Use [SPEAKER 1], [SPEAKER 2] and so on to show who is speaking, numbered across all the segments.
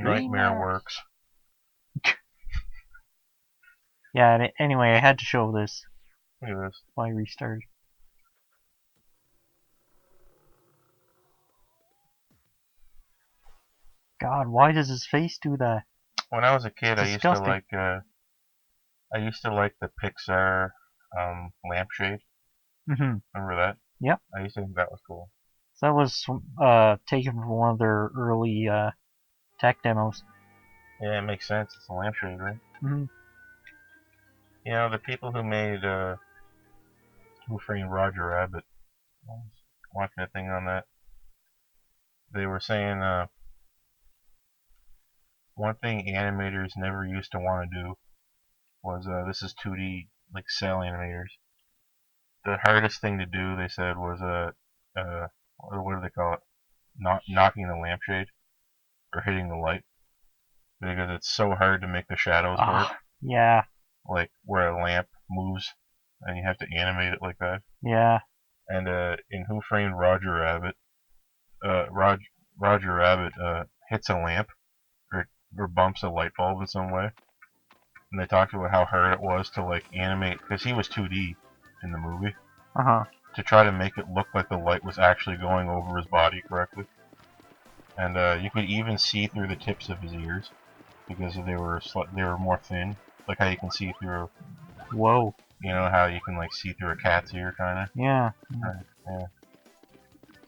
[SPEAKER 1] NightmareWorks.
[SPEAKER 2] Yeah, anyway, I had to show this.
[SPEAKER 1] Look at this.
[SPEAKER 2] Why restart? God, why does his face do that?
[SPEAKER 1] When I was a kid,
[SPEAKER 2] Disgusting.
[SPEAKER 1] I used to like the Pixar lampshade.
[SPEAKER 2] Mm-hmm.
[SPEAKER 1] Remember that?
[SPEAKER 2] Yep.
[SPEAKER 1] I used to think that was cool.
[SPEAKER 2] So that was taken from one of their early tech demos.
[SPEAKER 1] Yeah, it makes sense. It's a lampshade, right?
[SPEAKER 2] Mm-hmm.
[SPEAKER 1] You know, the people who made Who Framed Roger Rabbit, I was watching a thing on that. They were saying one thing animators never used to want to do was this is 2D like cell animators. The hardest thing to do, they said, was what do they call it? Not knocking the lampshade or hitting the light, because it's so hard to make the shadows work.
[SPEAKER 2] Yeah.
[SPEAKER 1] Like where a lamp moves, and you have to animate it like that.
[SPEAKER 2] Yeah.
[SPEAKER 1] And in Who Framed Roger Rabbit, Roger Rabbit hits a lamp or bumps a light bulb in some way, and they talked about how hard it was to like animate, because he was 2D in the movie, to try to make it look like the light was actually going over his body correctly. And you could even see through the tips of his ears because they were more thin, like how you can see through.
[SPEAKER 2] Whoa.
[SPEAKER 1] You know how you can like see through a cat's ear, kind of.
[SPEAKER 2] Yeah.
[SPEAKER 1] Yeah.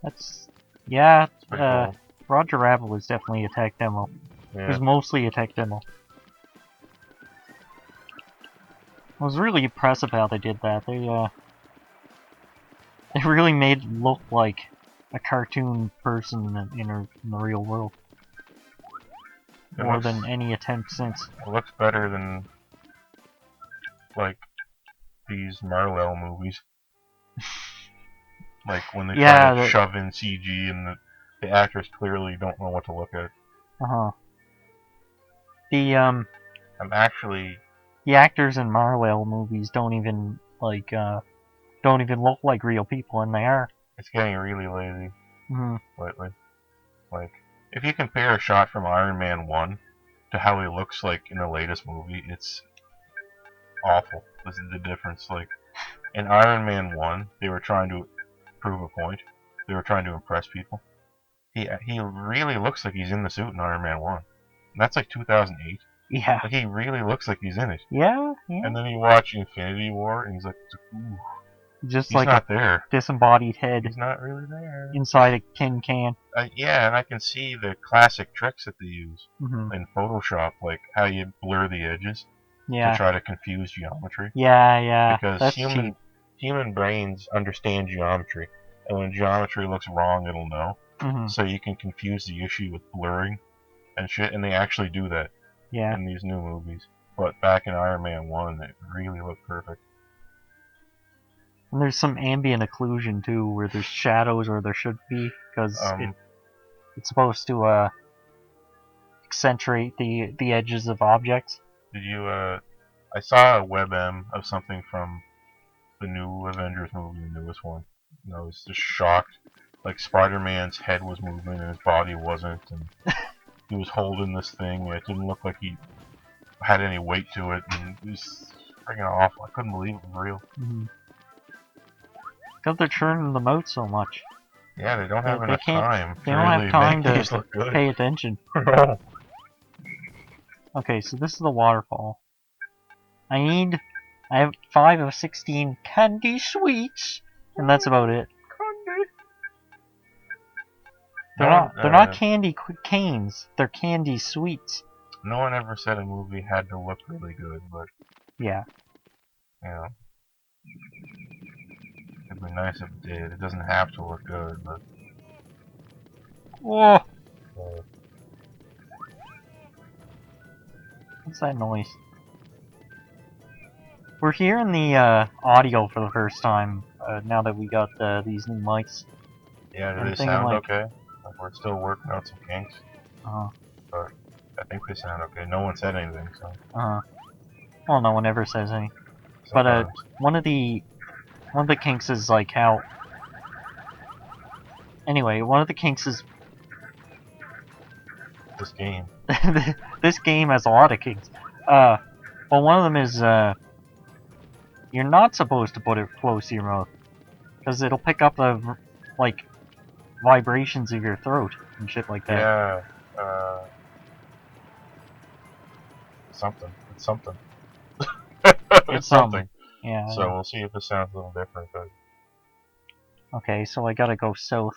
[SPEAKER 2] That's yeah.
[SPEAKER 1] It's pretty cool.
[SPEAKER 2] Roger Rabbit was definitely a tech demo.
[SPEAKER 1] Yeah.
[SPEAKER 2] It was mostly a tech demo. I was really impressive how they did that. They really made it look like a cartoon person in the real world. More than any attempt since.
[SPEAKER 1] It looks better than like these Marvel movies. Like when they try to shove in CG and the actors clearly don't know what to look at.
[SPEAKER 2] The actors in Marvel movies don't even look like real people, and they are.
[SPEAKER 1] It's getting really lazy
[SPEAKER 2] lately.
[SPEAKER 1] Like, if you compare a shot from Iron Man 1 to how he looks like in the latest movie, it's awful. This is the difference. Like, in Iron Man 1, they were trying to prove a point. They were trying to impress people. He really looks like he's in the suit in Iron Man 1. And that's like 2008.
[SPEAKER 2] Yeah.
[SPEAKER 1] Like, he really looks like he's in it.
[SPEAKER 2] Yeah.
[SPEAKER 1] And then you watch Infinity War, and he's like, ooh.
[SPEAKER 2] Just
[SPEAKER 1] he's
[SPEAKER 2] like
[SPEAKER 1] not there.
[SPEAKER 2] Disembodied head.
[SPEAKER 1] He's not really there.
[SPEAKER 2] Inside a tin can.
[SPEAKER 1] Yeah, and I can see the classic tricks that they use in Photoshop, like how you blur the edges to try to confuse geometry.
[SPEAKER 2] Yeah.
[SPEAKER 1] Because
[SPEAKER 2] that's
[SPEAKER 1] human brains understand geometry, and when geometry looks wrong, it'll know. So you can confuse the issue with blurring and shit, and they actually do that in these new movies. But back in Iron Man 1, it really looked perfect.
[SPEAKER 2] And there's some ambient occlusion too, where there's shadows where there should be, because it's supposed to accentuate the edges of objects.
[SPEAKER 1] Did you? I saw a WebM of something from the new Avengers movie, the newest one. And I was just shocked. Like Spider-Man's head was moving and his body wasn't, and he was holding this thing. And it didn't look like he had any weight to it, and it was freaking awful. I couldn't believe it was real.
[SPEAKER 2] Because they're churning them out so much.
[SPEAKER 1] Yeah, they don't have enough time.
[SPEAKER 2] They don't have time to pay attention. Okay, so this is the waterfall. I have 5 of 16 candy sweets, and that's about it. They're not candy canes. They're candy sweets.
[SPEAKER 1] No one ever said a movie had to look really good, but
[SPEAKER 2] yeah,
[SPEAKER 1] you know, it'd be nice if it did. It doesn't have to look good, but.
[SPEAKER 2] Whoa! What's that noise? We're hearing the audio for the first time now that we got these new mics.
[SPEAKER 1] Yeah, do they sound okay? Like we're still working out some kinks. But I think they sound okay. No one said anything, so.
[SPEAKER 2] Well, no one ever says anything. But one of the kinks is like how. Anyway, one of the kinks is
[SPEAKER 1] This game.
[SPEAKER 2] This game has a lot of kinks. Well, one of them is you're not supposed to put it close to your mouth because it'll pick up the like vibrations of your throat and shit like that.
[SPEAKER 1] Yeah. Something. It's something. It's something.
[SPEAKER 2] Yeah.
[SPEAKER 1] So we'll see if it sounds a little different. But...
[SPEAKER 2] Okay, so I gotta go south.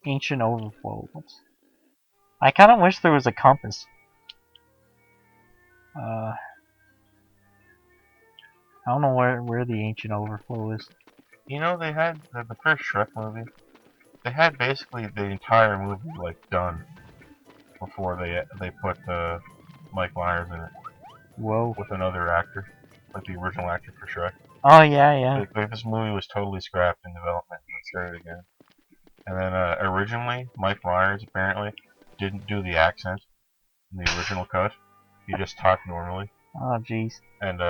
[SPEAKER 2] Ancient overflow. I kind of wish there was a compass. I don't know where the ancient overflow is.
[SPEAKER 1] You know, they had the first Shrek movie. They had basically the entire movie like done before they put Mike Myers in it.
[SPEAKER 2] Whoa.
[SPEAKER 1] With another actor, like the original actor for Shrek.
[SPEAKER 2] Oh yeah.
[SPEAKER 1] This movie was totally scrapped in development and started again. And then originally, Mike Myers apparently didn't do the accent in the original cut. He just talked normally.
[SPEAKER 2] Oh jeez.
[SPEAKER 1] And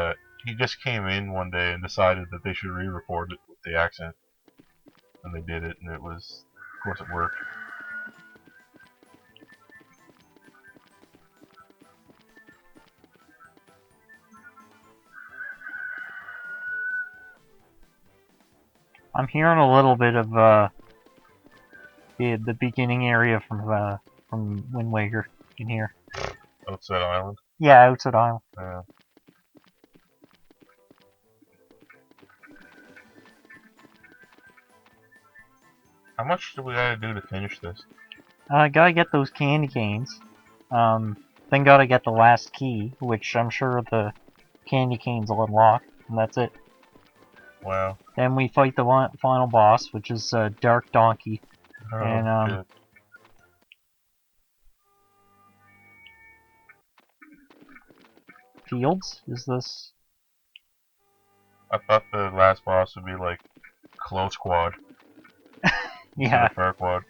[SPEAKER 1] he just came in one day and decided that they should re-record it with the accent. And they did it, and it was, of course, it worked.
[SPEAKER 2] I'm hearing a little bit of the beginning area from Wind Waker in here.
[SPEAKER 1] Outside Island?
[SPEAKER 2] Yeah, Outside Island.
[SPEAKER 1] Yeah. How much do we gotta do to finish this?
[SPEAKER 2] Gotta get those candy canes. Then gotta get the last key, which I'm sure the candy canes will unlock, and that's it.
[SPEAKER 1] Wow.
[SPEAKER 2] Then we fight the final boss, which is Dark Donkey.
[SPEAKER 1] Oh,
[SPEAKER 2] and
[SPEAKER 1] shit.
[SPEAKER 2] Fields? Is this?
[SPEAKER 1] I thought the last boss would be like Close Quad.
[SPEAKER 2] Yeah.
[SPEAKER 1] Fair Quad.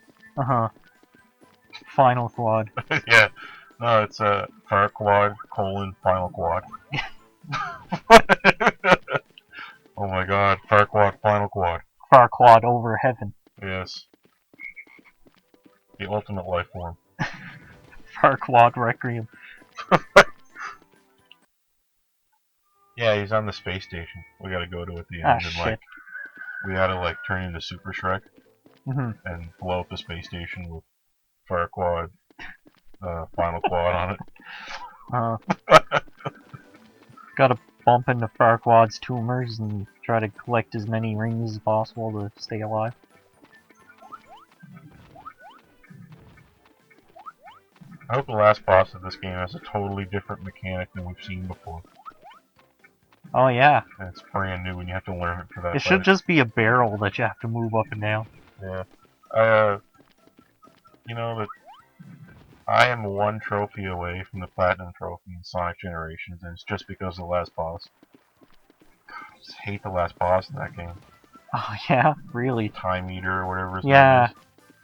[SPEAKER 2] Final Quad.
[SPEAKER 1] Yeah. No, it's a Fair Quad : Final Quad. Oh my god, Fair Quad, Final Quad.
[SPEAKER 2] Far Quad over heaven.
[SPEAKER 1] Yes. The ultimate life form.
[SPEAKER 2] Far Quad Requiem.
[SPEAKER 1] Yeah, he's on the space station. We gotta go to at the end and like we gotta like turn into Super Shrek and blow up the space station with Fire Quad, Final Quad on it.
[SPEAKER 2] Gotta bump into Farquaad's tumors and try to collect as many rings as possible to stay alive.
[SPEAKER 1] I hope the last boss of this game has a totally different mechanic than we've seen before.
[SPEAKER 2] Oh yeah.
[SPEAKER 1] And it's brand new and you have to learn it for that.
[SPEAKER 2] It should just be a barrel that you have to move up and down.
[SPEAKER 1] Yeah. You know that I am one trophy away from the Platinum Trophy in Sonic Generations, and it's just because of the last boss. I just hate the last boss in that game.
[SPEAKER 2] Oh yeah? Really?
[SPEAKER 1] Time Eater or whatever his name is.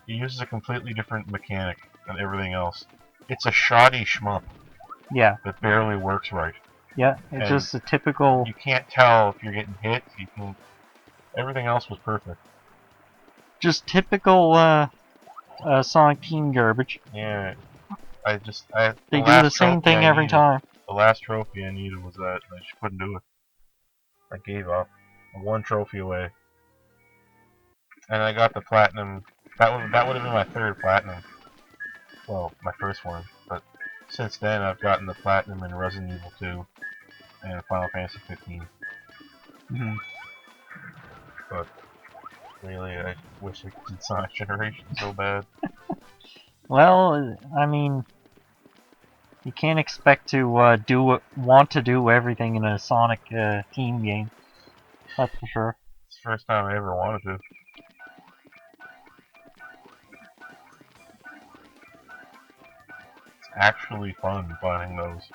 [SPEAKER 1] He uses a completely different mechanic than everything else. It's a shoddy shmup.
[SPEAKER 2] Yeah.
[SPEAKER 1] That barely works right.
[SPEAKER 2] Yeah, it's just a typical...
[SPEAKER 1] You can't tell if you're getting hit. You can... Everything else was perfect.
[SPEAKER 2] Just typical Sonic Team garbage.
[SPEAKER 1] Yeah. They do
[SPEAKER 2] the same thing every time.
[SPEAKER 1] The last trophy I needed was that, and I just couldn't do it. I gave up. I'm one trophy away. And I got the platinum. That would have been my third platinum. Well, my first one. But since then, I've gotten the platinum in Resident Evil 2 and Final Fantasy 15. But really, I wish I did Sonic Generations so bad.
[SPEAKER 2] Well, I mean, you can't expect to want to do everything in a Sonic team game. That's for sure.
[SPEAKER 1] It's the first time I ever wanted to. It's actually fun finding those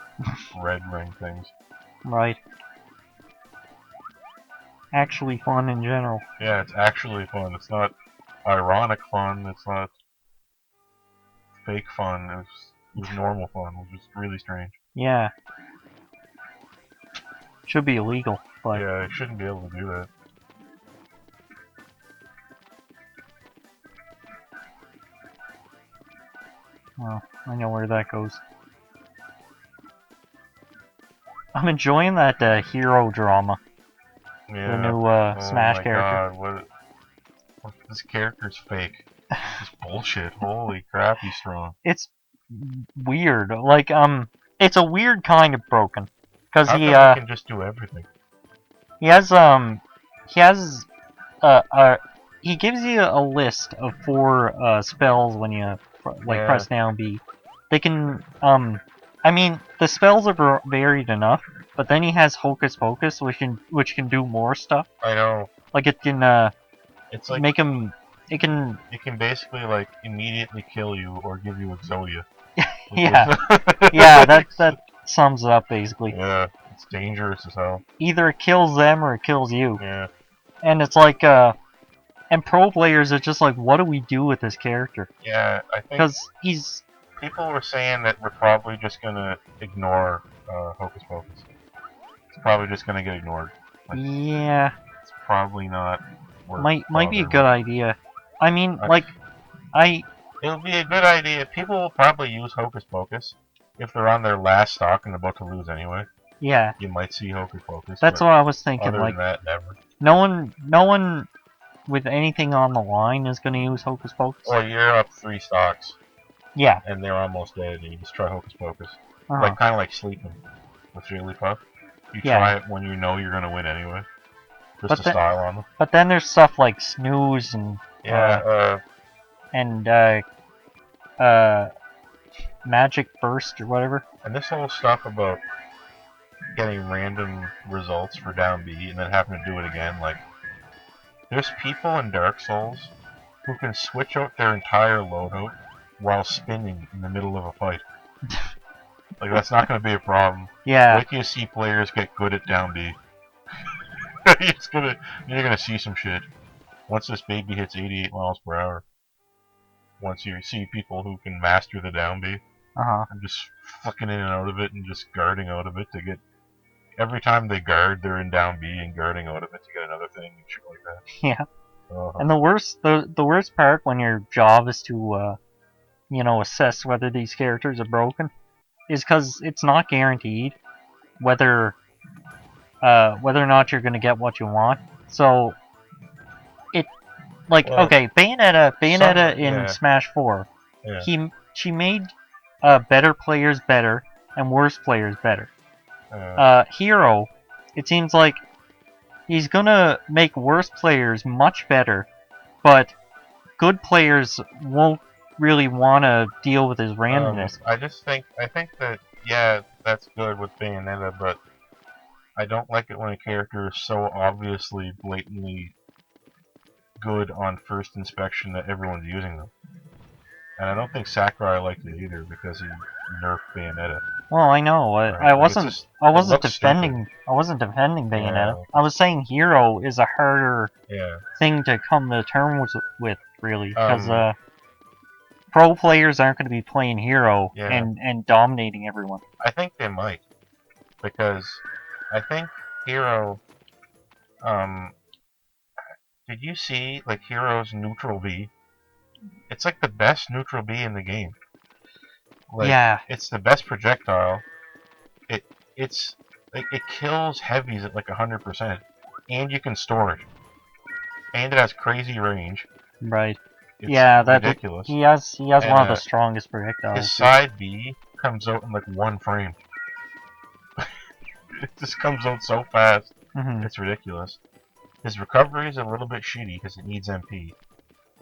[SPEAKER 1] red ring things.
[SPEAKER 2] Right. Actually fun in general.
[SPEAKER 1] Yeah, it's actually fun. It's not ironic fun. It's not fake fun. It was normal fun, which is really strange.
[SPEAKER 2] Yeah. Should be illegal, but...
[SPEAKER 1] Yeah, I shouldn't be able to do that.
[SPEAKER 2] Well, I know where that goes. I'm enjoying that hero drama.
[SPEAKER 1] Yeah.
[SPEAKER 2] The new Smash character.
[SPEAKER 1] Oh my god, this character's fake. This bullshit. Holy crap, he's strong.
[SPEAKER 2] It's weird. Like, it's a weird kind of broken. Because
[SPEAKER 1] he can just do everything.
[SPEAKER 2] He has, he gives you a list of 4 spells when you, press down B. They can, I mean, the spells are varied enough, but then he has Hocus Pocus, which can do more stuff.
[SPEAKER 1] I know.
[SPEAKER 2] Like, it can,
[SPEAKER 1] it's like,
[SPEAKER 2] make him, it can
[SPEAKER 1] basically, like, immediately kill you or give you Exodia.
[SPEAKER 2] yeah. Yeah, that sums it up, basically.
[SPEAKER 1] Yeah, it's dangerous as hell.
[SPEAKER 2] Either it kills them or it kills you.
[SPEAKER 1] Yeah.
[SPEAKER 2] And it's like, and pro players are just like, what do we do with this character?
[SPEAKER 1] Yeah, I think...
[SPEAKER 2] Because he's...
[SPEAKER 1] People were saying that we're probably just gonna ignore Hocus Pocus. It's probably just gonna get ignored. Like,
[SPEAKER 2] yeah.
[SPEAKER 1] It's probably not worth
[SPEAKER 2] Might be a good idea. I mean, It'll
[SPEAKER 1] be a good idea. People will probably use Hocus Pocus if they're on their last stock and about to lose anyway.
[SPEAKER 2] Yeah.
[SPEAKER 1] You might see Hocus Pocus.
[SPEAKER 2] That's what I was thinking.
[SPEAKER 1] Other than that, never.
[SPEAKER 2] No one with anything on the line is going to use Hocus Pocus.
[SPEAKER 1] Or you're up 3 stocks.
[SPEAKER 2] Yeah.
[SPEAKER 1] And they're almost dead, and you just try Hocus Pocus. Like, kind of like sleeping with Jigglypuff. You try it when you know you're going to win anyway. Just to style on them.
[SPEAKER 2] But then there's stuff like Snooze and... Magic Burst or whatever.
[SPEAKER 1] And this whole stuff about getting random results for down B and then having to do it again, like, there's people in Dark Souls who can switch out their entire loadout while spinning in the middle of a fight. Like, that's not going to be a problem.
[SPEAKER 2] Yeah.
[SPEAKER 1] Wait till you see players get good at down B. You're gonna see some shit. Once this baby hits 88 miles per hour. Once you see people who can master the down B. And just flicking in and out of it and just guarding out of it to get... Every time they guard, they're in down B and guarding out of it to get another thing and shit like that.
[SPEAKER 2] Yeah. And the worst part when your job is to, assess whether these characters are broken is because it's not guaranteed whether or not you're gonna get what you want. So, okay, Bayonetta in Smash 4, she made better players better and worse players better. Hero, it seems like he's gonna make worse players much better, but good players won't really want to deal with his randomness.
[SPEAKER 1] I think that, yeah, that's good with Bayonetta, but I don't like it when a character is so obviously, blatantly good on first inspection that everyone's using them. And I don't think Sakurai liked it either because he nerfed Bayonetta.
[SPEAKER 2] Well, I know. I wasn't defending Bayonetta. I was saying Hero is a harder thing to come to terms with, really, because pro players aren't going to be playing Hero and dominating everyone.
[SPEAKER 1] I think they might, because I think Hero, did you see, like, Hero's neutral B? It's like the best neutral B in the game. Like, it's the best projectile. It's like, it kills heavies at like 100%, and you can store it, and it has crazy range.
[SPEAKER 2] Right.
[SPEAKER 1] It's ridiculous.
[SPEAKER 2] He has one of the strongest projectiles.
[SPEAKER 1] His side B comes out in like 1 frame. It just comes out so fast. It's ridiculous. His recovery is a little bit shitty because it needs MP.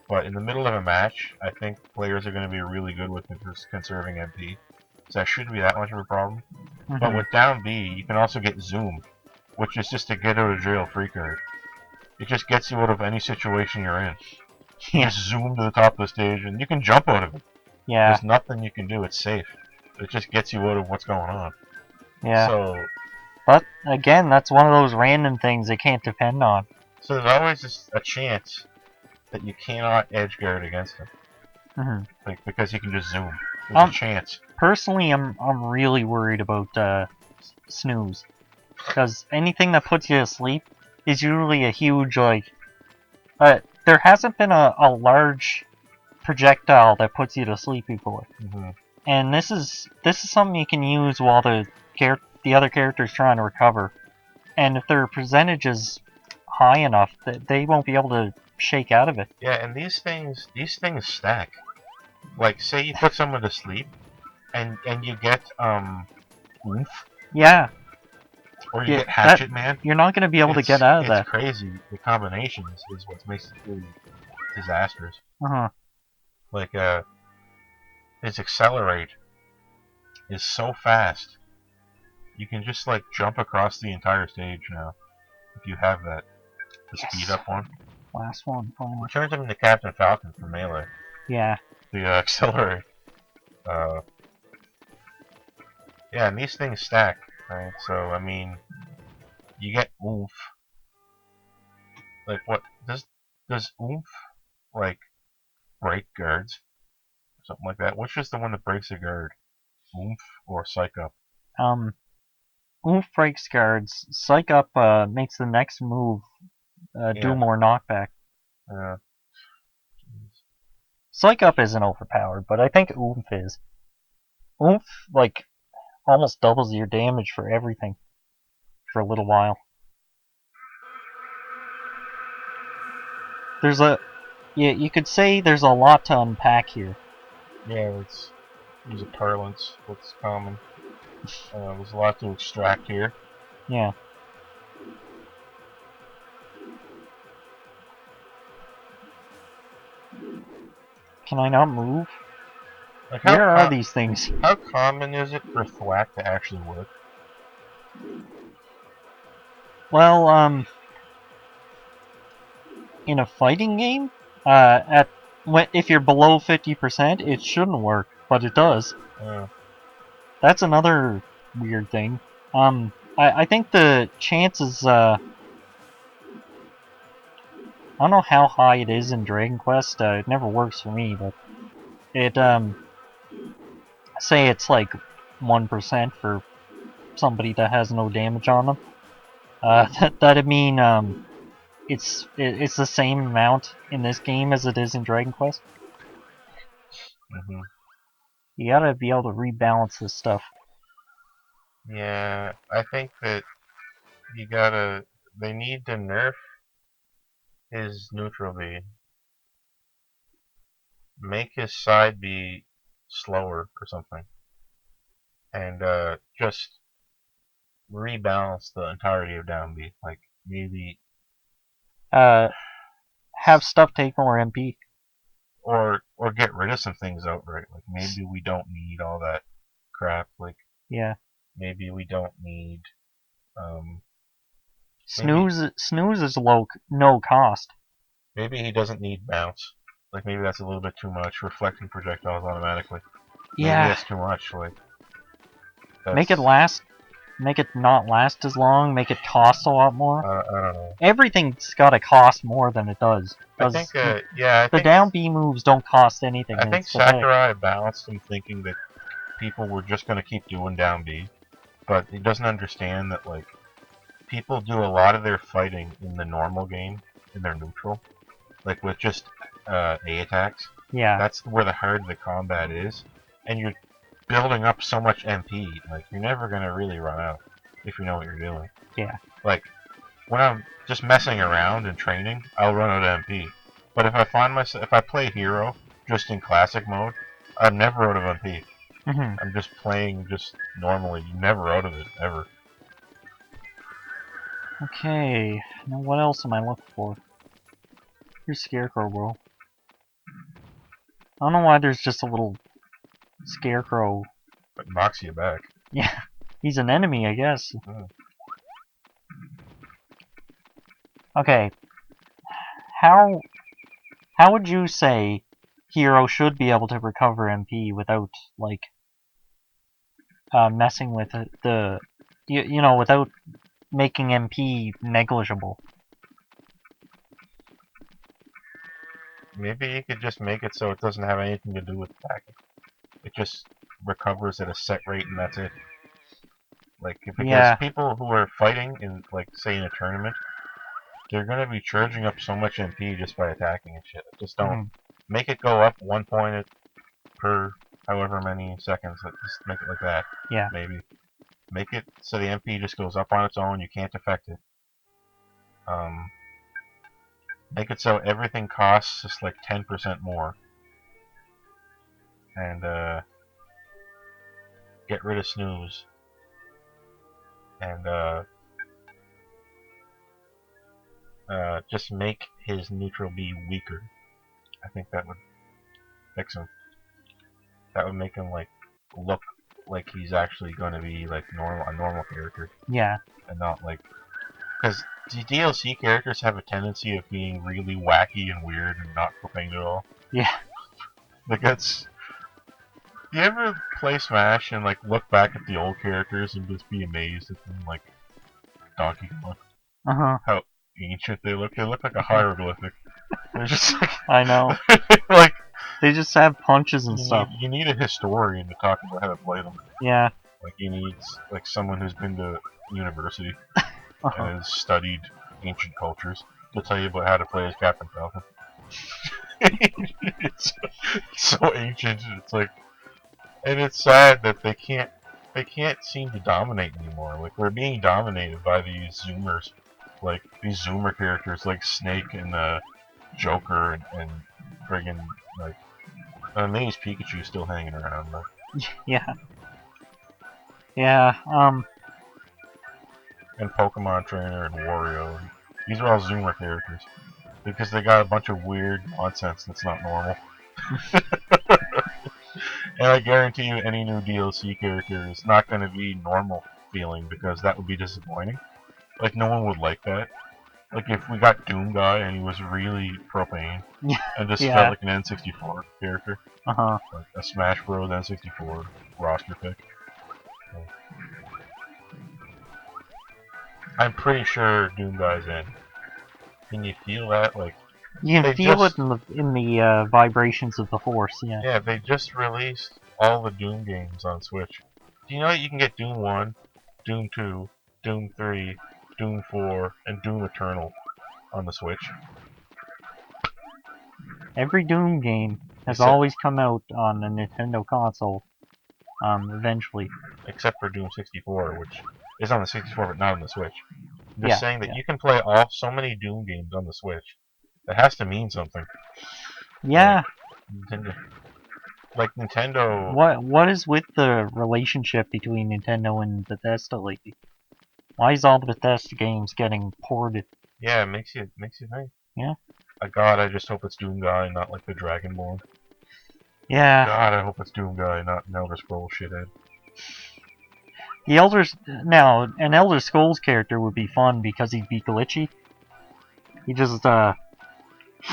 [SPEAKER 1] But in the middle of a match, I think players are going to be really good with conserving MP. So that shouldn't be that much of a problem. But with down B, you can also get Zoom, which is just a get out of jail free card. It just gets you out of any situation you're in. You just zoom to the top of the stage, and you can jump out of it. There's nothing you can do, it's safe. It just gets you out of what's going on.
[SPEAKER 2] But, again, that's one of those random things they can't depend on.
[SPEAKER 1] So there's always a chance that you cannot edge guard against him. Like, because you can just zoom. There's a chance.
[SPEAKER 2] Personally, I'm really worried about Snooze. Because anything that puts you to sleep is usually a huge, there hasn't been a large projectile that puts you to sleep before.
[SPEAKER 1] Mm-hmm.
[SPEAKER 2] And this is something you can use while the other character's trying to recover. And if their percentage is high enough, that they won't be able to shake out of it.
[SPEAKER 1] Yeah, and these things stack. Like, say you put someone to sleep, and you get oomph.
[SPEAKER 2] Yeah.
[SPEAKER 1] Or you get Hatchet Man.
[SPEAKER 2] You're not going to be able to get out of that.
[SPEAKER 1] It's crazy. The combinations is what makes it really disastrous. Like, its accelerate is so fast. You can just, like, jump across the entire stage now. If you have that. The speed up one.
[SPEAKER 2] Last one.
[SPEAKER 1] It turns him into Captain Falcon from Melee.
[SPEAKER 2] Yeah.
[SPEAKER 1] The accelerate. Yeah, and these things stack, right? So, I mean, you get oomph. Like, what does oomph, like, break guards? Something like that. Which is the one that breaks a guard? Oomph or Psych Up?
[SPEAKER 2] Oomph breaks guards. Psych Up makes the next move do more knockback.
[SPEAKER 1] Yeah.
[SPEAKER 2] Psych Up isn't overpowered, but I think Oomph is. Oomph, like, almost doubles your damage for everything. For a little while. There's you could say there's a lot to unpack here.
[SPEAKER 1] Yeah, let's use a parlance. What's common? There's a lot to extract here.
[SPEAKER 2] Yeah. Can I not move?
[SPEAKER 1] Like,
[SPEAKER 2] where are these things?
[SPEAKER 1] How common is it for thwack to actually work?
[SPEAKER 2] Well, in a fighting game, if you're below 50%, it shouldn't work, but it does. That's another weird thing. I think the chances, I don't know how high it is in Dragon Quest. It never works for me, but it, say it's like 1% for somebody that has no damage on them. That'd mean, it's the same amount in this game as it is in Dragon Quest. You gotta be able to rebalance this stuff.
[SPEAKER 1] Yeah, I think that they need to nerf his neutral B. Make his side be slower or something. And just rebalance the entirety of down B. Like, maybe...
[SPEAKER 2] have stuff take more MP.
[SPEAKER 1] Or get rid of some things outright. Like, maybe we don't need all that crap. Like,
[SPEAKER 2] yeah.
[SPEAKER 1] Maybe we don't need,
[SPEAKER 2] Snooze is no cost.
[SPEAKER 1] Maybe he doesn't need bounce. Like, maybe that's a little bit too much. Reflecting projectiles automatically.
[SPEAKER 2] Yeah.
[SPEAKER 1] Maybe that's too much. Like,
[SPEAKER 2] make it last. Make it not last as long. Make it cost a lot more.
[SPEAKER 1] I don't know.
[SPEAKER 2] Everything's gotta cost more than it does.
[SPEAKER 1] I think,
[SPEAKER 2] the down B moves don't cost anything.
[SPEAKER 1] I think Sakurai balanced him thinking that people were just gonna keep doing down B, but he doesn't understand that, like, people do a lot of their fighting in the normal game, in their neutral, like with just A attacks.
[SPEAKER 2] Yeah.
[SPEAKER 1] That's where the heart of the combat is, and you're building up so much MP, like, you're never gonna really run out if you know what you're doing.
[SPEAKER 2] Yeah.
[SPEAKER 1] Like, when I'm just messing around and training, I'll run out of MP. But if I play hero just in classic mode, I'm never out of MP. I'm just playing just normally, never out of it, ever.
[SPEAKER 2] Okay, now what else am I looking for? Here's Scarecrow, bro. I don't know why there's just a little Scarecrow.
[SPEAKER 1] But knocks you back.
[SPEAKER 2] Yeah, he's an enemy, I guess. Okay, how would you say hero should be able to recover MP without, like, messing with you know, without making MP negligible?
[SPEAKER 1] Maybe you could just make it so it doesn't have anything to do with attacking. It just recovers at a set rate and that's it. Like, because people who are fighting in, like, say in a tournament, they're gonna be charging up so much MP just by attacking and shit. It just don't make it go up 1 point per however many seconds. Just make it like that.
[SPEAKER 2] Yeah.
[SPEAKER 1] Maybe. Make it so the MP just goes up on its own, you can't affect it. Make it so everything costs just like 10% more. And get rid of snooze. And just make his neutral be weaker. I think that would fix him. That would make him like look like he's actually going to be like a normal character.
[SPEAKER 2] Yeah.
[SPEAKER 1] And not like, because the DLC characters have a tendency of being really wacky and weird and not propane at all.
[SPEAKER 2] Yeah.
[SPEAKER 1] Like that's. You ever play Smash and like look back at the old characters and just be amazed at them, like Donkey Kong? How ancient they look. They look like a hieroglyphic. They're just like,
[SPEAKER 2] I know.
[SPEAKER 1] like
[SPEAKER 2] they just have punches and stuff.
[SPEAKER 1] You need a historian to talk about how to play them.
[SPEAKER 2] Yeah.
[SPEAKER 1] Like you need like someone who's been to university and has studied ancient cultures to tell you about how to play as Captain Falcon. It's so ancient. It's like, and it's sad that they can't seem to dominate anymore. Like we're being dominated by these Zoomers, like these Zoomer characters like Snake and Joker and friggin' like maybe Pikachu's still hanging around though.
[SPEAKER 2] Yeah. Yeah.
[SPEAKER 1] And Pokemon Trainer and Wario. These are all Zoomer characters because they got a bunch of weird nonsense that's not normal. And I guarantee you, any new DLC character is not going to be normal feeling because that would be disappointing. Like no one would like that. Like if we got Doom Guy and he was really propane and just felt like an N64 character, like a Smash Bros. N64 roster pick. I'm pretty sure Doom Guy's in. Can you feel that? Like
[SPEAKER 2] you can feel it in the vibrations of the Force. Yeah.
[SPEAKER 1] Yeah, they just released all the Doom games on Switch. Do you know that you can get Doom 1, Doom 2, Doom 3, Doom 4, and Doom Eternal on the Switch?
[SPEAKER 2] Every Doom game has always come out on a Nintendo console, eventually.
[SPEAKER 1] Except for Doom 64, which is on the 64 but not on the Switch. I'm just saying that you can play so many Doom games on the Switch. That has to mean something.
[SPEAKER 2] Yeah.
[SPEAKER 1] Like Nintendo.
[SPEAKER 2] What is with the relationship between Nintendo and Bethesda lately? Why is all the Bethesda games getting ported?
[SPEAKER 1] Yeah, it makes you think.
[SPEAKER 2] Yeah.
[SPEAKER 1] God, I just hope it's Doom Guy, not like the Dragonborn.
[SPEAKER 2] Yeah.
[SPEAKER 1] God, I hope it's Doom Guy, not an Elder Scrolls shithead.
[SPEAKER 2] An Elder Scrolls character would be fun because he'd be glitchy. He just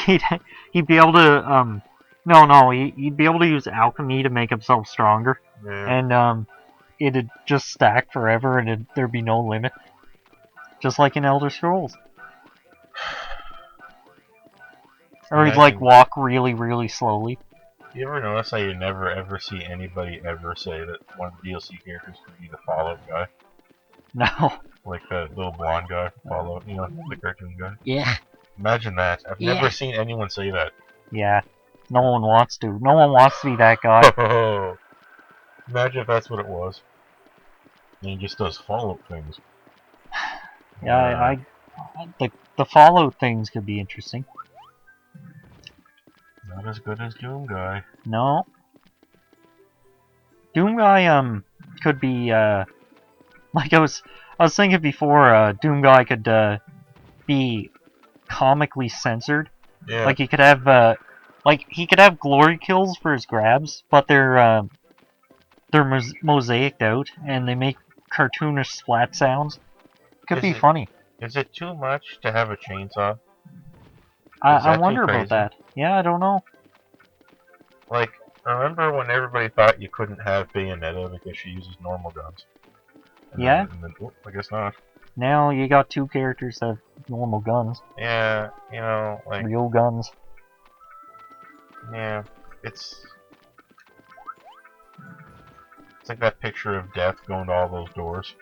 [SPEAKER 2] he'd be able to he'd be able to use alchemy to make himself stronger.
[SPEAKER 1] Yeah.
[SPEAKER 2] And it'd just stack forever and there'd be no limit. Just like in Elder Scrolls. Or he'd like walk really, really slowly.
[SPEAKER 1] You ever notice how you never ever see anybody ever say that one of the DLC characters could be the Fallout guy?
[SPEAKER 2] No.
[SPEAKER 1] Like the little blonde guy from Fallout, you know, the cartoon guy?
[SPEAKER 2] Yeah.
[SPEAKER 1] Imagine that. I've never seen anyone say that.
[SPEAKER 2] Yeah. No one wants to. No one wants to be that guy.
[SPEAKER 1] Oh, imagine if that's what it was. And he just does Fallout things.
[SPEAKER 2] Yeah, the Fallout things could be interesting.
[SPEAKER 1] Not as good as Doom Guy.
[SPEAKER 2] No. Doom Guy could be like I was thinking before, Doom Guy could be comically censored.
[SPEAKER 1] Yeah.
[SPEAKER 2] Like he could have glory kills for his grabs, but they're mosaiced out and they make cartoonish splat sounds. Could be funny.
[SPEAKER 1] Is it too much to have a chainsaw?
[SPEAKER 2] I wonder about that. Yeah, I don't know.
[SPEAKER 1] Like, remember when everybody thought you couldn't have Bayonetta because she uses normal guns?
[SPEAKER 2] Yeah.
[SPEAKER 1] I guess not.
[SPEAKER 2] Now you got two characters that have normal guns.
[SPEAKER 1] Yeah, you know, like
[SPEAKER 2] real guns.
[SPEAKER 1] Yeah, it's like that picture of Death going to all those doors.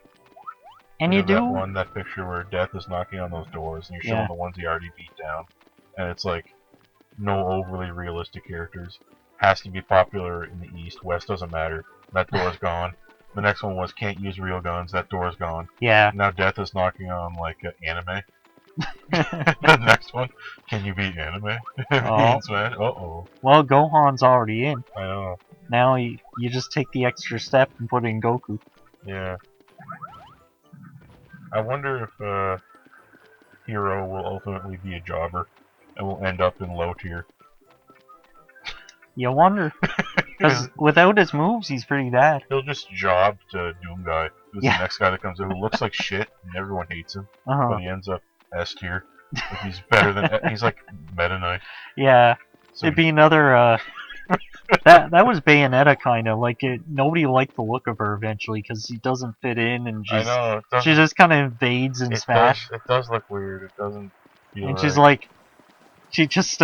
[SPEAKER 2] And
[SPEAKER 1] that picture where Death is knocking on those doors and you're showing the ones he already beat down. And it's like, no overly realistic characters. Has to be popular in the East. West doesn't matter. That door's gone. The next one was can't use real guns. That door's gone.
[SPEAKER 2] Yeah.
[SPEAKER 1] Now Death is knocking on like anime. The next one, can you beat anime?
[SPEAKER 2] Oh.
[SPEAKER 1] Uh-oh.
[SPEAKER 2] Well, Gohan's already in.
[SPEAKER 1] I know.
[SPEAKER 2] Now you just take the extra step and put in Goku.
[SPEAKER 1] Yeah. I wonder if Hero will ultimately be a jobber and will end up in low tier.
[SPEAKER 2] You wonder. Because without his moves, he's pretty bad.
[SPEAKER 1] He'll just job to Doom Guy, who's
[SPEAKER 2] Yeah.
[SPEAKER 1] the next guy that comes in, who looks like shit and everyone hates him, but he ends up S tier. Like he's better than he's like Meta Knight.
[SPEAKER 2] Yeah.
[SPEAKER 1] So
[SPEAKER 2] It'd be another that was Bayonetta kind of like it. Nobody liked the look of her eventually because he doesn't fit in, and
[SPEAKER 1] I know,
[SPEAKER 2] she just kind of invades in Smash.
[SPEAKER 1] It does look weird. It doesn't feel
[SPEAKER 2] And
[SPEAKER 1] right.
[SPEAKER 2] she's like, she just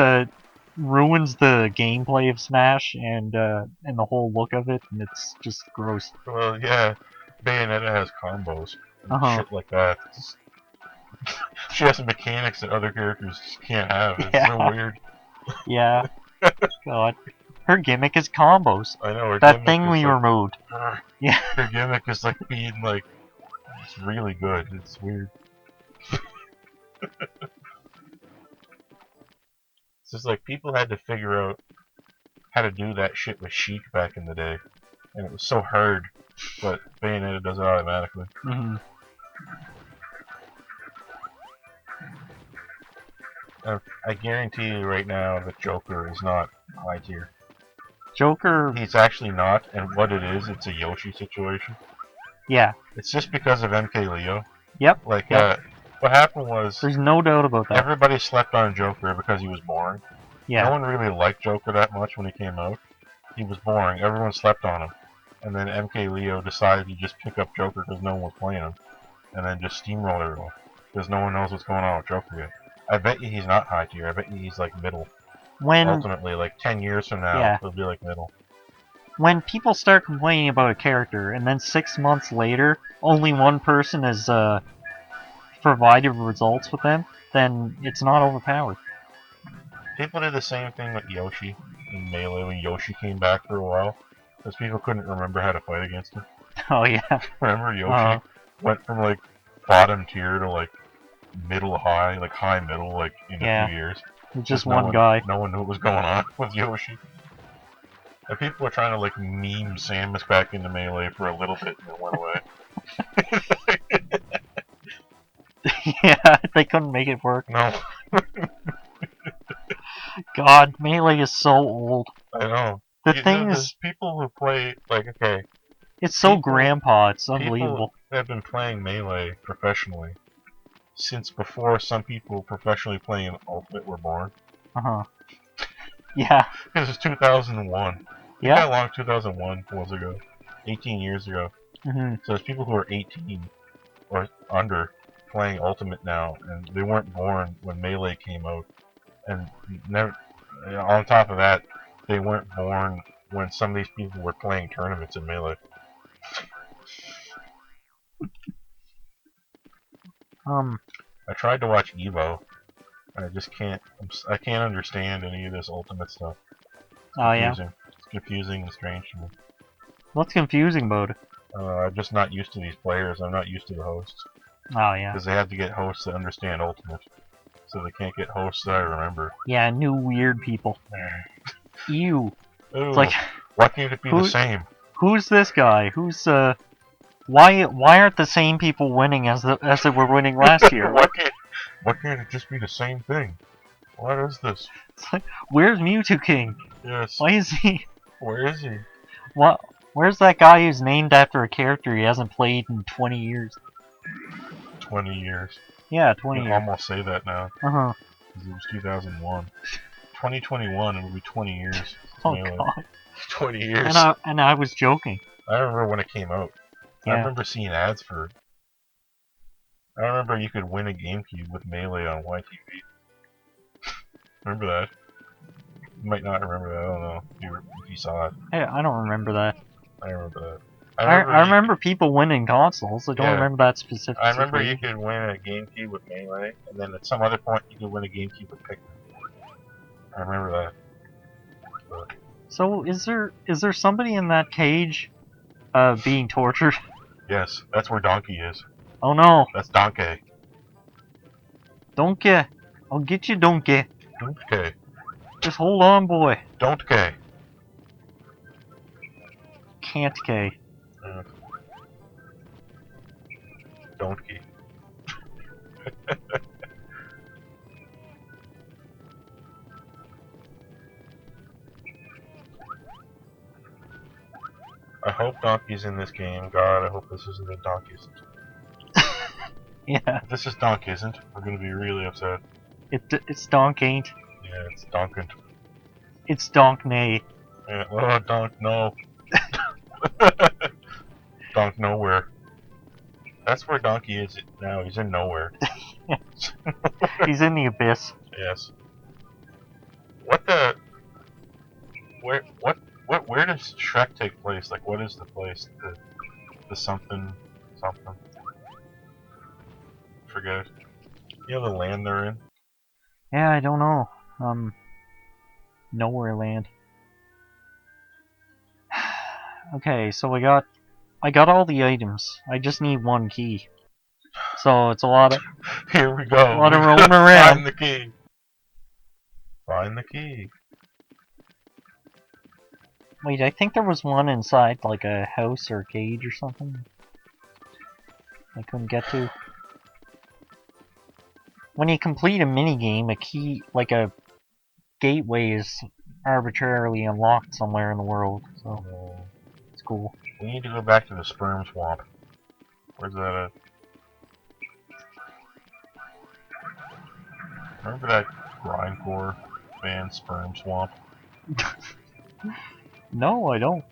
[SPEAKER 2] ruins the gameplay of Smash and the whole look of it, and it's just gross.
[SPEAKER 1] Well, yeah, Bayonetta has combos and shit like that. She has mechanics that other characters can't have. It's so weird.
[SPEAKER 2] Yeah. God. Her gimmick is combos.
[SPEAKER 1] I know.
[SPEAKER 2] That thing we removed. Yeah.
[SPEAKER 1] Her gimmick is like being like, it's really good. It's weird. It's just like people had to figure out how to do that shit with Sheik back in the day, and it was so hard. But Bayonetta does it automatically.
[SPEAKER 2] Mm-hmm.
[SPEAKER 1] I guarantee you right now that Joker is not high tier.
[SPEAKER 2] Joker.
[SPEAKER 1] He's actually not, and what it is, it's a Yoshi situation.
[SPEAKER 2] Yeah.
[SPEAKER 1] It's just because of MK Leo.
[SPEAKER 2] Yep.
[SPEAKER 1] Like, what happened was...
[SPEAKER 2] There's no doubt about that.
[SPEAKER 1] Everybody slept on Joker because he was boring.
[SPEAKER 2] Yeah.
[SPEAKER 1] No one really liked Joker that much when he came out. He was boring. Everyone slept on him. And then MK Leo decided to just pick up Joker because no one was playing him. And then just steamroll everyone. Because no one knows what's going on with Joker yet. I bet you he's not high tier. I bet you he's like middle. Ultimately, like 10 years from now, he'll be like middle.
[SPEAKER 2] When people start complaining about a character, and then 6 months later, only one person has provided results with them, then it's not overpowered.
[SPEAKER 1] People did the same thing with Yoshi in Melee when Yoshi came back for a while. Because people couldn't remember how to fight against him.
[SPEAKER 2] Oh, yeah.
[SPEAKER 1] Remember Yoshi went from like bottom tier to like middle high, like high middle, like in a few years.
[SPEAKER 2] Just one guy.
[SPEAKER 1] No one knew what was going on with Yoshi. And people were trying to like meme Samus back into Melee for a little bit and it went away.
[SPEAKER 2] Yeah, they couldn't make it work.
[SPEAKER 1] No.
[SPEAKER 2] God, Melee is so old.
[SPEAKER 1] I know.
[SPEAKER 2] The thing is,
[SPEAKER 1] people who play, like, okay.
[SPEAKER 2] It's so grandpa, it's unbelievable.
[SPEAKER 1] People have been playing Melee professionally since before some people professionally playing Ultimate were born.
[SPEAKER 2] Yeah.
[SPEAKER 1] This is 2001.
[SPEAKER 2] Yeah.
[SPEAKER 1] How long 2001 was ago? 18 years ago. So there's people who are 18 or under playing Ultimate now, and they weren't born when Melee came out. And never, on top of that, they weren't born when some of these people were playing tournaments in Melee. I tried to watch Evo. I just can't. I can't understand any of this Ultimate stuff. It's confusing and strange to me.
[SPEAKER 2] What's confusing about it?
[SPEAKER 1] I'm just not used to these players. I'm not used to the hosts.
[SPEAKER 2] Oh, yeah.
[SPEAKER 1] Because they have to get hosts that understand Ultimate. So they can't get hosts that I remember.
[SPEAKER 2] Yeah, new weird people. Ew.
[SPEAKER 1] Ooh,
[SPEAKER 2] it's like,
[SPEAKER 1] why can't it be the same?
[SPEAKER 2] Who's this guy? Who's why aren't the same people winning as they were winning last year?
[SPEAKER 1] Why can't it just be the same thing? What is this?
[SPEAKER 2] It's like, where's Mewtwo King?
[SPEAKER 1] Yes.
[SPEAKER 2] Why is he?
[SPEAKER 1] Where is he?
[SPEAKER 2] What? Where's that guy who's named after a character he hasn't played in 20 years?
[SPEAKER 1] 20 years.
[SPEAKER 2] Yeah, 20
[SPEAKER 1] years.
[SPEAKER 2] You can
[SPEAKER 1] almost say that now.
[SPEAKER 2] Uh-huh.
[SPEAKER 1] Because it was 2001. 2021, it will be 20 years.
[SPEAKER 2] Oh, God.
[SPEAKER 1] 20 years.
[SPEAKER 2] And I was joking.
[SPEAKER 1] I remember when it came out.
[SPEAKER 2] Yeah.
[SPEAKER 1] I remember seeing ads for it. I remember you could win a GameCube with Melee on YTV. Remember that? You might not remember that. I don't know if you saw it.
[SPEAKER 2] Hey, I don't remember that.
[SPEAKER 1] I remember that.
[SPEAKER 2] I remember people winning consoles. I don't remember that specific.
[SPEAKER 1] I remember you could win a GameCube with Melee, and then at some other point you could win a GameCube with Pikmin. I remember that. But
[SPEAKER 2] So is there somebody in that cage being tortured?
[SPEAKER 1] yes, that's where Donkey is.
[SPEAKER 2] Oh no.
[SPEAKER 1] That's Donkey.
[SPEAKER 2] Donkey. I'll get you, Donkey.
[SPEAKER 1] Donkey.
[SPEAKER 2] Just hold on, boy.
[SPEAKER 1] Donkey.
[SPEAKER 2] Can't K.
[SPEAKER 1] Donkey. I hope Donkey's in this game. God, I hope this isn't a Donkey isn't.
[SPEAKER 2] Yeah.
[SPEAKER 1] If this is Donkey isn't, we're gonna be really upset.
[SPEAKER 2] It's Donk ain't.
[SPEAKER 1] Yeah, it's Donkin.
[SPEAKER 2] It's Donk nay.
[SPEAKER 1] Yeah, oh, Donk, no. Donk nowhere. That's where Donkey is now. He's in nowhere.
[SPEAKER 2] He's in the abyss.
[SPEAKER 1] Yes. What the? Where does Shrek take place? Like, what is the place? The something. Forget. You know the land they're in?
[SPEAKER 2] Yeah, I don't know. Nowhere land. Okay, so I got all the items. I just need one key. So it's a lot of
[SPEAKER 1] Here we go.
[SPEAKER 2] a lot of roaming around.
[SPEAKER 1] Find the key. Find the key.
[SPEAKER 2] Wait, I think there was one inside like a house or a cage or something. I couldn't get to. When you complete a minigame, a key, like a gateway, is arbitrarily unlocked somewhere in the world. So it's cool.
[SPEAKER 1] We need to go back to the sperm swamp. Where's that at? Remember that grindcore band Sperm Swamp?
[SPEAKER 2] No, I don't.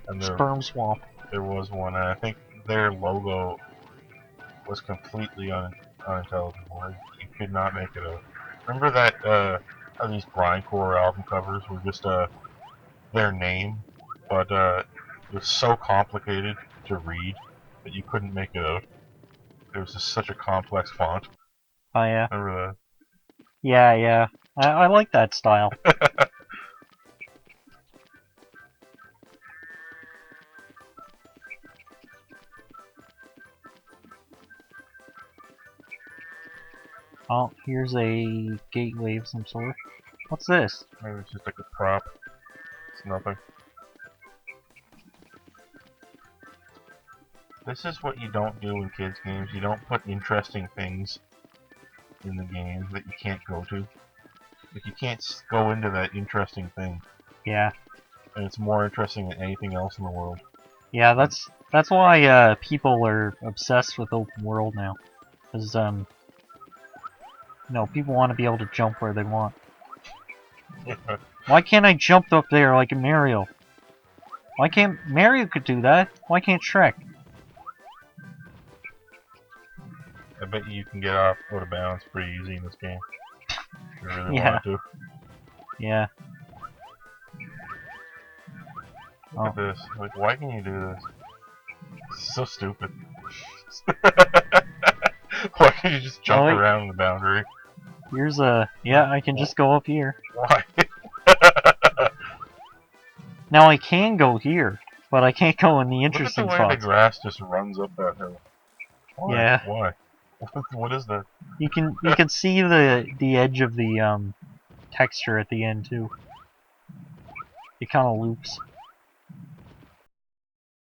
[SPEAKER 1] And
[SPEAKER 2] Sperm Swamp.
[SPEAKER 1] There was one, and I think their logo was completely unintelligible. You could not make it out. Remember that how these grindcore album covers were just their name, but it was so complicated to read that you couldn't make it out. It was just such a complex font.
[SPEAKER 2] Oh yeah.
[SPEAKER 1] Remember that?
[SPEAKER 2] Yeah. I like that style. Oh, here's a gateway of some sort. What's this?
[SPEAKER 1] Maybe it's just like a prop. It's nothing. This is what you don't do in kids' games. You don't put interesting things in the game that you can't go to. Like, you can't go into that interesting thing.
[SPEAKER 2] Yeah.
[SPEAKER 1] And it's more interesting than anything else in the world.
[SPEAKER 2] Yeah, that's why people are obsessed with open world now. Because people want to be able to jump where they want. Why can't I jump up there like a Mario? Why can't Mario could do that? Why can't Shrek?
[SPEAKER 1] I bet you can get out of bounds pretty easy in this game. If you really
[SPEAKER 2] Yeah.
[SPEAKER 1] want to.
[SPEAKER 2] Yeah.
[SPEAKER 1] Look at this. Like, why can you do this? It's so stupid. Why can't you just jump around the boundary?
[SPEAKER 2] Here's a... Yeah, I can just go up here.
[SPEAKER 1] Why?
[SPEAKER 2] Now I can go here, but I can't go in the interesting
[SPEAKER 1] Look at the way
[SPEAKER 2] spots.
[SPEAKER 1] the grass just runs up that hill. Why?
[SPEAKER 2] Yeah.
[SPEAKER 1] Why? What is that?
[SPEAKER 2] You can see the edge of the texture at the end too. It kind of loops.